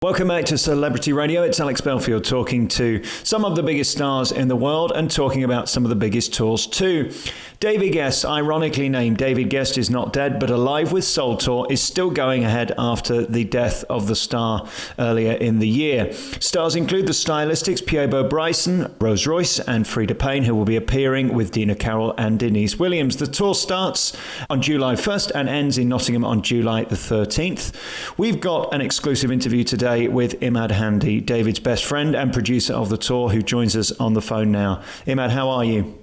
Welcome back to Celebrity Radio. It's Alex Belfield talking to some of the biggest stars in the world and talking about some of the biggest tours too. David Gest, ironically named David Gest is not dead but alive with Soul Tour, is still going ahead after the death of the star earlier in the year. Stars include the Stylistics, Piebo Bryson, Rose Royce and Frida Payne, who will be appearing with Dina Carroll and Denise Williams. The tour starts on July 1st and ends in Nottingham on July the 13th. We've got an exclusive interview today with Imad Handi, David's best friend and producer of the tour, who joins us on the phone now. Imad, how are you?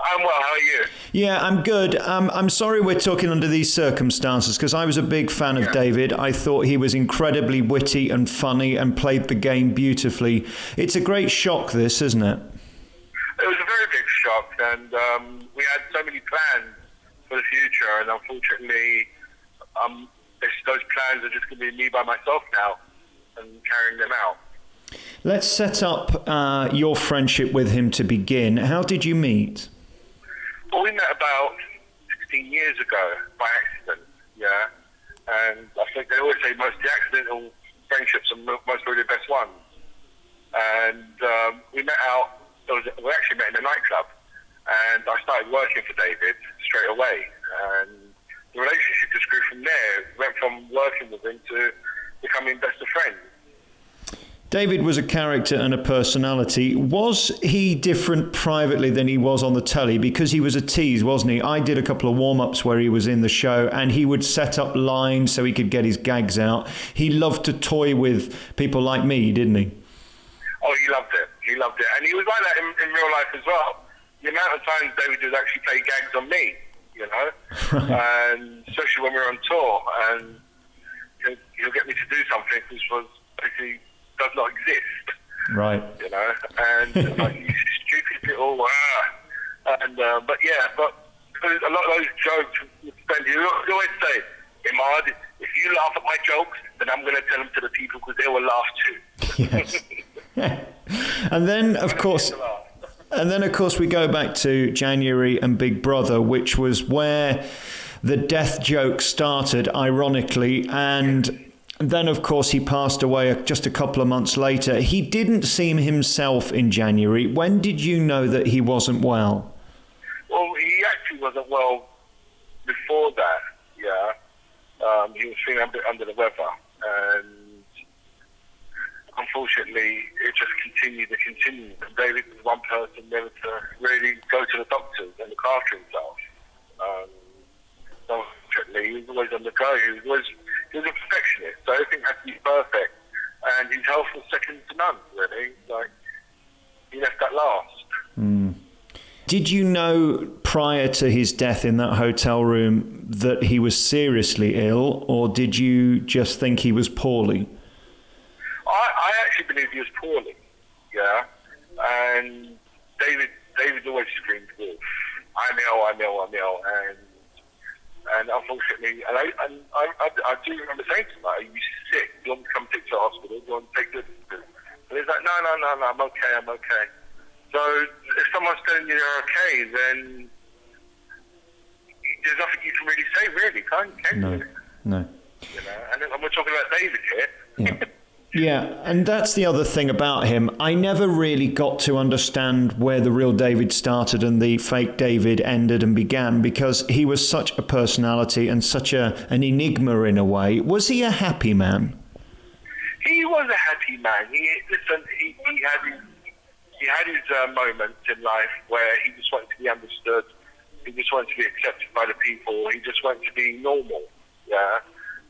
I'm well, how are you? Yeah, I'm good. I'm sorry we're talking under these circumstances because I was a big fan of David. I thought he was incredibly witty and funny and played the game beautifully. It's a great shock, this, isn't it? It was a very big shock, and we had so many plans for the future, and unfortunately, those plans are just going to be me by myself now and carrying them out. Let's set up your friendship with him to begin. How did you meet? Well, we met about 16 years ago by accident, yeah. And I think they always say most of the accidental friendships are most really the best ones. And we met out, we actually met in a nightclub, and I started working for David straight away. And the relationship just grew from there. Went from working with him to becoming best of friends. David was a character and a personality. Was he different privately than he was on the telly? Because he was a tease, wasn't he? I did a couple of warm-ups where he was in the show and he would set up lines so he could get his gags out. He loved to toy with people like me, didn't he? Oh, he loved it. He loved it. And he was like that in real life as well. The amount of times David would actually play gags on me, you know? Right. And especially when we were on tour. And he'll get me to do something which was basically does not exist. Right. You know? And like, you stupid little... but a lot of those jokes, you always say, Imad, if you laugh at my jokes, then I'm going to tell them to the people because they will laugh too. Yes. And then, of course... And then, of course, we go back to January and Big Brother, which was where the death joke started, ironically. And then, of course, he passed away just a couple of months later. He didn't seem himself in January. When did you know that he wasn't well? Well, he actually wasn't well before that, yeah. He was feeling a bit under the weather. And unfortunately, it just continued to continue. And David was one person never to really go to the doctors and look after himself. So unfortunately, he was always on the go. He was a perfectionist, so everything had to be perfect. And his health was second to none, really. Like, he left that last. Mm. Did you know prior to his death in that hotel room that he was seriously ill, or did you just think he was poorly? I actually believe he was poorly, yeah. And David always screamed wolf. I'm ill. And unfortunately, I do remember saying to him, like, are you sick? Do you want me to come take you to the hospital? Do you want to take this? And he's like, no, I'm okay. So if someone's telling you they're okay, then there's nothing you can really say, really, can you? No. You know, and we're talking about David here. Yeah. Yeah, and that's the other thing about him. I never really got to understand where the real David started and the fake David ended and began, because he was such a personality and such an enigma in a way. Was he a happy man? He was a happy man. He had his moments in life where he just wanted to be understood. He just wanted to be accepted by the people. He just wanted to be normal. Yeah,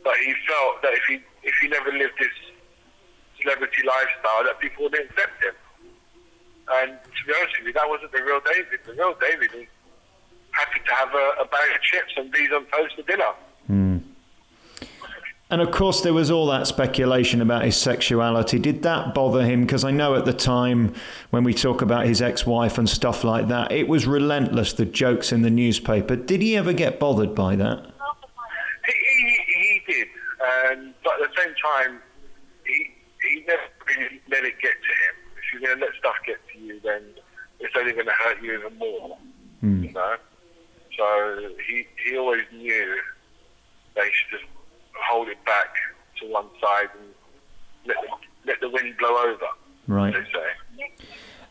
but he felt that if he never lived this celebrity lifestyle, that people wouldn't accept him. And to be honest with you, that wasn't the real David. The real David was happy to have a bag of chips and bees on toast for dinner. Mm. And of course there was all that speculation about his sexuality. Did that bother him? Because I know at the time when we talk about his ex-wife and stuff like that, it was relentless, the jokes in the newspaper. Did he ever get bothered by that? He did. But at the same time, he never really let it get to him. If you're going to let stuff get to you, then it's only going to hurt you even more. You know? So he always knew that he should just hold it back to one side and wind blow over, Right. they say.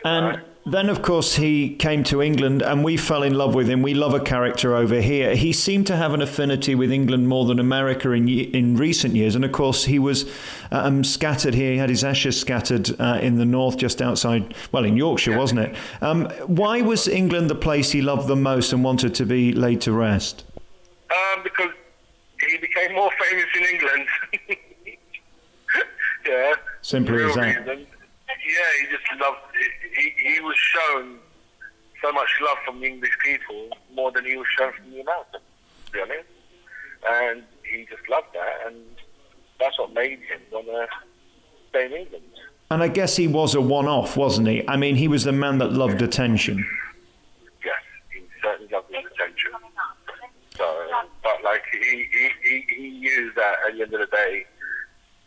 And then, of course, he came to England and we fell in love with him. We love a character over here. He seemed to have an affinity with England more than America in recent years. And, of course, he was scattered here. He had his ashes scattered in the north, just outside, well, in Yorkshire, wasn't it? Why was England the place he loved the most and wanted to be laid to rest? Because he became more famous in England. Yeah. Simple as that. Reason. Yeah, he just loved it. He was shown so much love from the English people more than he was shown from the Americans, to be honest. And he just loved that, and that's what made him want to stay in England. And I guess he was a one-off, wasn't he? I mean, he was the man that loved attention. Yes, he certainly loved his attention. So, but like he knew that at the end of the day,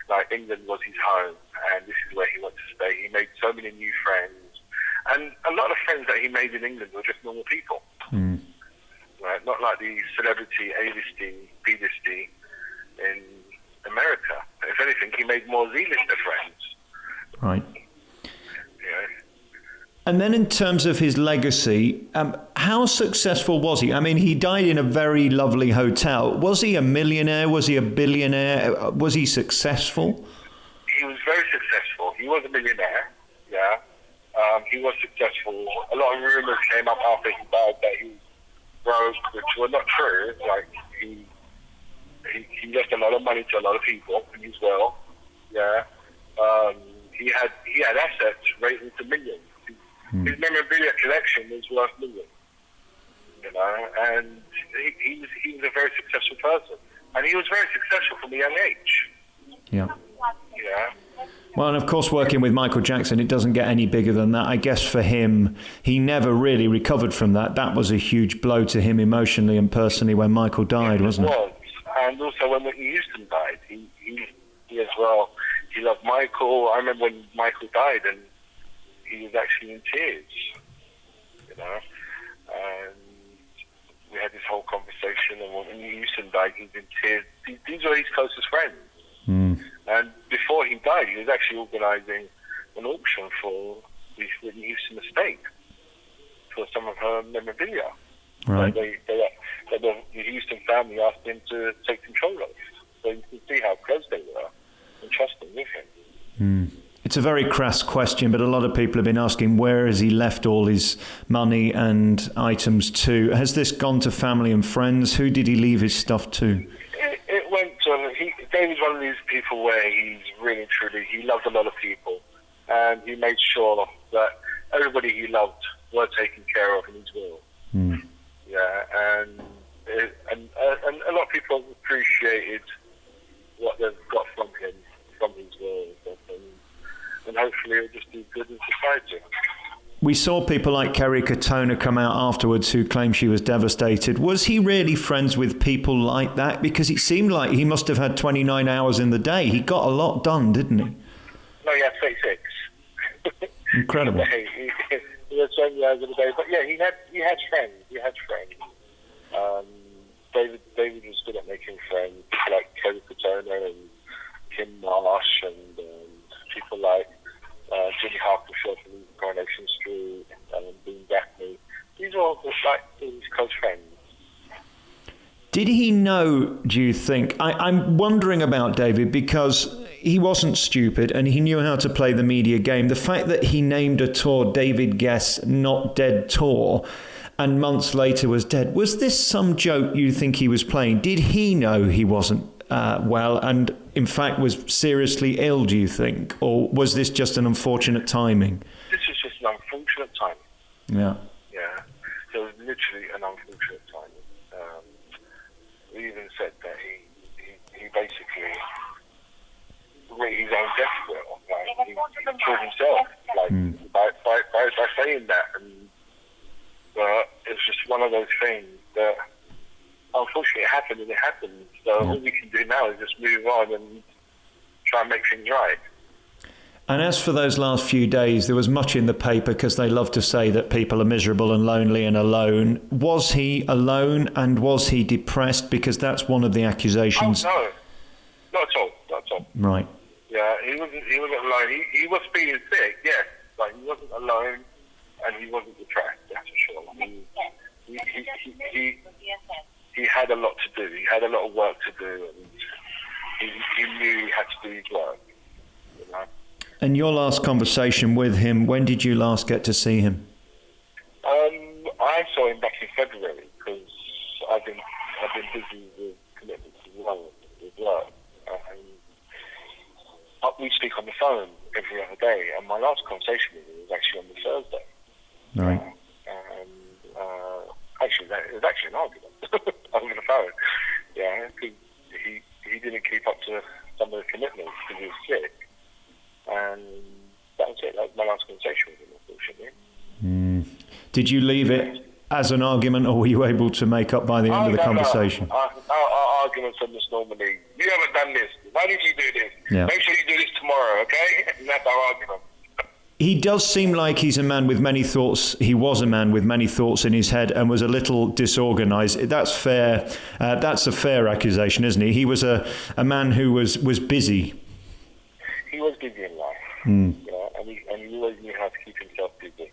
like England was his home, and this is where he wanted to stay. He made so many new friends, and a lot of friends that he made in England were just normal people, right? Not like the celebrity A-listy, B-listy in America. If anything, he made more Z-lister friends. Right. Yeah. And then in terms of his legacy, how successful was he? I mean, he died in a very lovely hotel. Was he a millionaire? Was he a billionaire? Was he successful? He was very successful. He was a millionaire, yeah. He was successful. A lot of rumours came up after he died that he was broke, which were not true. Like, he left a lot of money to a lot of people in his will, yeah. He had assets raised into millions. His memorabilia collection was worth millions, you know, and he was a very successful person. And he was very successful from a young age. Yeah. Yeah. Well, and of course, working with Michael Jackson, it doesn't get any bigger than that. I guess for him, he never really recovered from that. That was a huge blow to him emotionally and personally when Michael died, wasn't it? It was. And also when Whitney Houston died, he as well, he loved Michael. I remember when Michael died and he was actually in tears, you know. And we had this whole conversation, and when Whitney Houston died, he was in tears. These were his closest friends. And before he died, he was actually organising an auction for the Whitney Houston estate for some of her memorabilia. Right. So the Houston family asked him to take control of it. So you can see how close they were and trusting with him. It's a very crass question, but a lot of people have been asking, where has he left all his money and items to? Has this gone to family and friends? Who did he leave his stuff to? It went to... David's one of these people where he's really, truly... He loved a lot of people. And he made sure that everybody he loved were taken care of in his will. Yeah, and a lot of people appreciated what they've got from him, from his will. And hopefully it'll just do good in society. We saw people like Kerry Katona come out afterwards who claimed she was devastated. Was he really friends with people like that? Because it seemed like he must have had 29 hours in the day. He got a lot done, didn't he? No, he had 36. Incredible. He had 20 hours in the day. But yeah, he had friends. David was good at making friends, people like Kerry Katona and Kim Marsh and people like Jimmy Harkness from Coronation Street and Dean Gaffney. These are all like his close friends. Did he know, do you think? I'm wondering about David because he wasn't stupid and he knew how to play the media game. The fact that he named a tour David Gest Not Dead Tour and months later was dead, was this some joke you think he was playing? Did he know he wasn't well and in fact was seriously ill, do you think? Or was this just an unfortunate timing? This was just an unfortunate timing. Yeah. Yeah. It was literally an unfortunate timing. We even said that he basically wrote his own death will. Like, he killed himself by saying that. And it's just one of those things that unfortunately it happened and it happened. So all we can do now is just move on and try and make things right. And as for those last few days, there was much in the paper because they love to say that people are miserable and lonely and alone. Was he alone and was he depressed? Because that's one of the accusations. Oh, no. Not at all. Right. Yeah, he wasn't alone. He was feeling sick, yes, but he wasn't alone, and he wasn't depressed. That's for sure. He had a lot to do. He had a lot of work to do, and he knew he had to do his work. You know? And your last conversation with him, when did you last get to see him? I saw him back in February because I've been busy with commitments as well with work. We speak on the phone every other day, and my last conversation with him was actually on the Thursday. Right. Actually, it was actually an argument over the phone. Yeah, because he didn't keep up to some of the commitments because he was sick, and that was it. That was my last conversation with him, unfortunately. Did you leave it as an argument, or were you able to make up by the end of the conversation? Our arguments are just normally, you haven't done this. Why did you do this? Yeah. Make sure you do this tomorrow, okay? And that's our argument. He does seem like he's a man with many thoughts. He was a man with many thoughts in his head and was a little disorganized. That's fair. That's a fair accusation, isn't he? He was a man who was busy. He was busy in life. Yeah, and he always knew how to keep himself busy.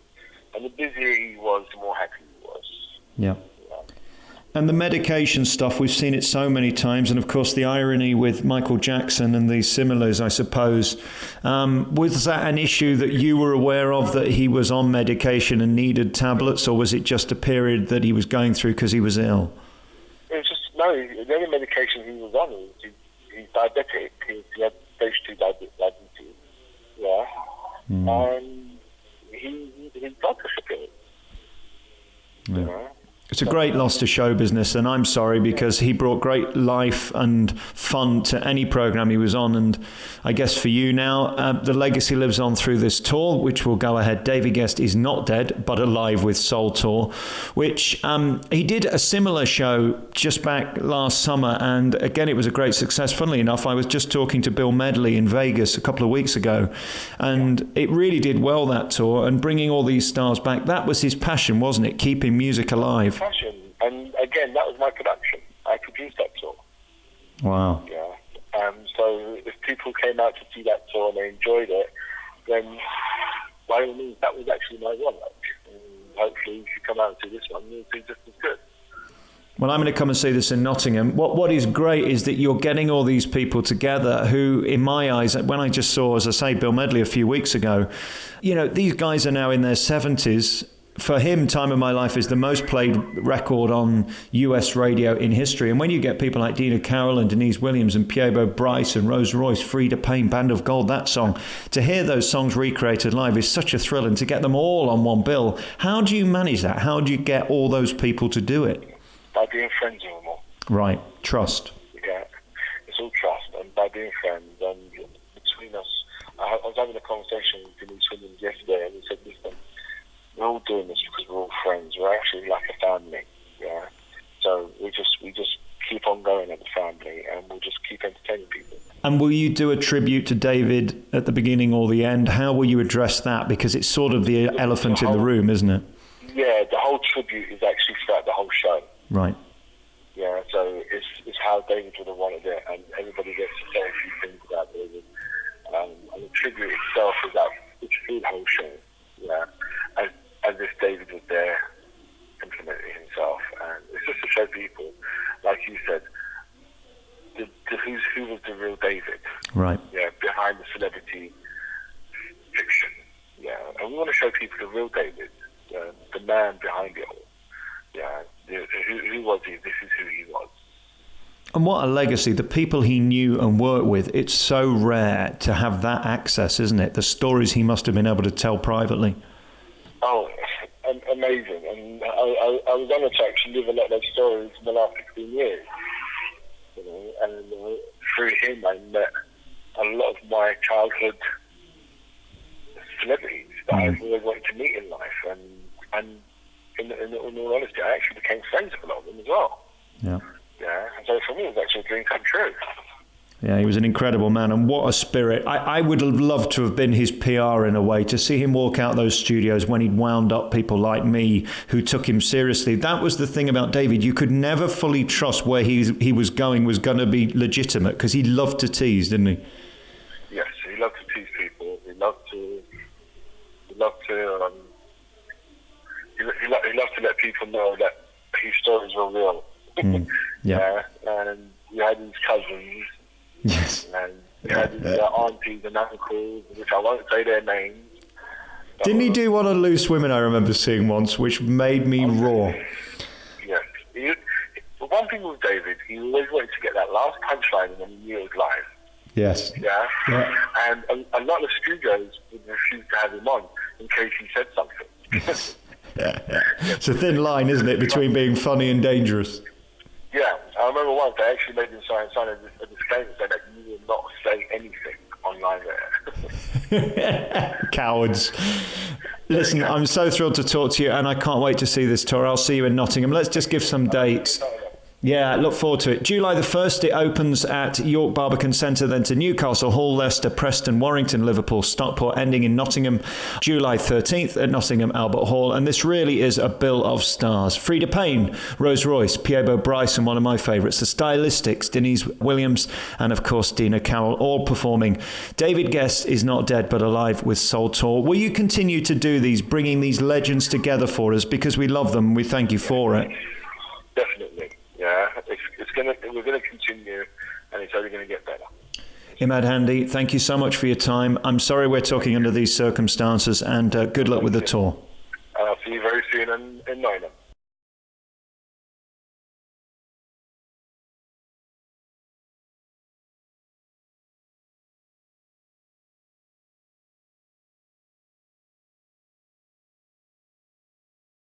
And the busier he was, the more happy he was. Yeah. And the medication stuff, we've seen it so many times. And of course, the irony with Michael Jackson and these similars, I suppose. Was that an issue that you were aware of, that he was on medication and needed tablets, or was it just a period that he was going through because he was ill? It was just, no, the only medication he was on, he's diabetic. He had stage 2 diabetes. Yeah. And his blood pressure pills. Yeah. You know? It's a great loss to show business, and I'm sorry, because he brought great life and fun to any program he was on. And I guess for you now, the legacy lives on through this tour, which will go ahead. David Gest is not dead, but alive with Soul Tour, which he did a similar show just back last summer. And again, it was a great success. Funnily enough, I was just talking to Bill Medley in Vegas a couple of weeks ago, and it really did well, that tour, and bringing all these stars back. That was his passion, wasn't it? Keeping music alive. Passion. And again, that was my production. I produced that tour. Wow. Yeah. So if people came out to see that tour and they enjoyed it, then by all means, that was actually my one. And hopefully, if you come out and see this one, you'll see just as good. Well, I'm going to come and see this in Nottingham. What is great is that you're getting all these people together who, in my eyes, when I just saw, as I say, Bill Medley a few weeks ago, you know, these guys are now in their 70s. For him, Time of My Life is the most played record on US radio in history. And when you get people like Dina Carroll and Denise Williams and Piebo Bryce and Rose Royce, Frida Payne, Band of Gold, that song, to hear those songs recreated live is such a thrill, and to get them all on one bill. How do you manage that? How do you get all those people to do it? By being friends with them all. Right. Trust. Yeah. It's all trust. And by being friends, and between us, I was having a conversation with Denise Williams yesterday, and he said, listen, we're all doing this because we're all friends. We're actually like a family, yeah. So we just keep on going as a family, and we'll just keep entertaining people. And will you do a tribute to David at the beginning or the end? How will you address that? Because it's sort of the elephant in the room, isn't it? Yeah, the whole tribute is actually throughout the whole show. Right. Yeah, so it's how David would have wanted it, and everybody gets to say a few things about David. And the tribute itself is that it's through the whole show. Yeah. As if David was there implementing himself, and it's just to show people, like you said, who was the real David, right? Yeah, behind the celebrity fiction, yeah. And we want to show people the real David, the man behind it all, yeah. Who was he? This is who he was. And what a legacy! The people he knew and worked with. It's so rare to have that access, isn't it? The stories he must have been able to tell privately. Oh, amazing. And I was honoured to actually live a lot of those stories in the last 16 years. You know, and through him I met a lot of my childhood celebrities that I've always wanted to meet in life. And in all honesty, I actually became friends with a lot of them as well. Yeah. Yeah, and so for me it was actually a dream come true. Yeah, he was an incredible man, and what a spirit. I would have loved to have been his PR in a way, to see him walk out those studios when he'd wound up people like me who took him seriously. That was the thing about David. You could never fully trust where he was going to be legitimate, because he loved to tease, didn't he? Yes. He loved to let people know that his stories were real. Yeah. And he had his cousins. Yes. And he had his aunties and uncles, which I won't say their names. Didn't he do one on Loose Women, I remember seeing once, which made me roar? Yes. But one thing with David, he always wanted to get that last punchline when he knew it was live. Yes. Yeah? Yeah. And a lot of studios would refuse to have him on in case he said something. It's a thin line, isn't it, between being funny and dangerous? Yeah. I remember once they actually made him sign a disclaimer saying that you will not say anything online there. Cowards. Listen, I'm so thrilled to talk to you, and I can't wait to see this tour. I'll see you in Nottingham. Let's just give some dates. Yeah, look forward to it. July the 1st, it opens at York Barbican Centre, then to Newcastle, Hull, Leicester, Preston, Warrington, Liverpool, Stockport, ending in Nottingham. July 13th at Nottingham Albert Hall. And this really is a bill of stars. Frida Payne, Rose Royce, Piebo Bryson, one of my favourites, the Stylistics, Denise Williams, and of course Dina Carroll, all performing. David Gest is not dead but alive with Soul Tour. Will you continue to do these, bringing these legends together for us? Because we love them. We thank you for it. Definitely. Yeah, we're going to continue, and it's only going to get better. Imad Handi, thank you so much for your time. I'm sorry we're talking under these circumstances, and good luck with the tour.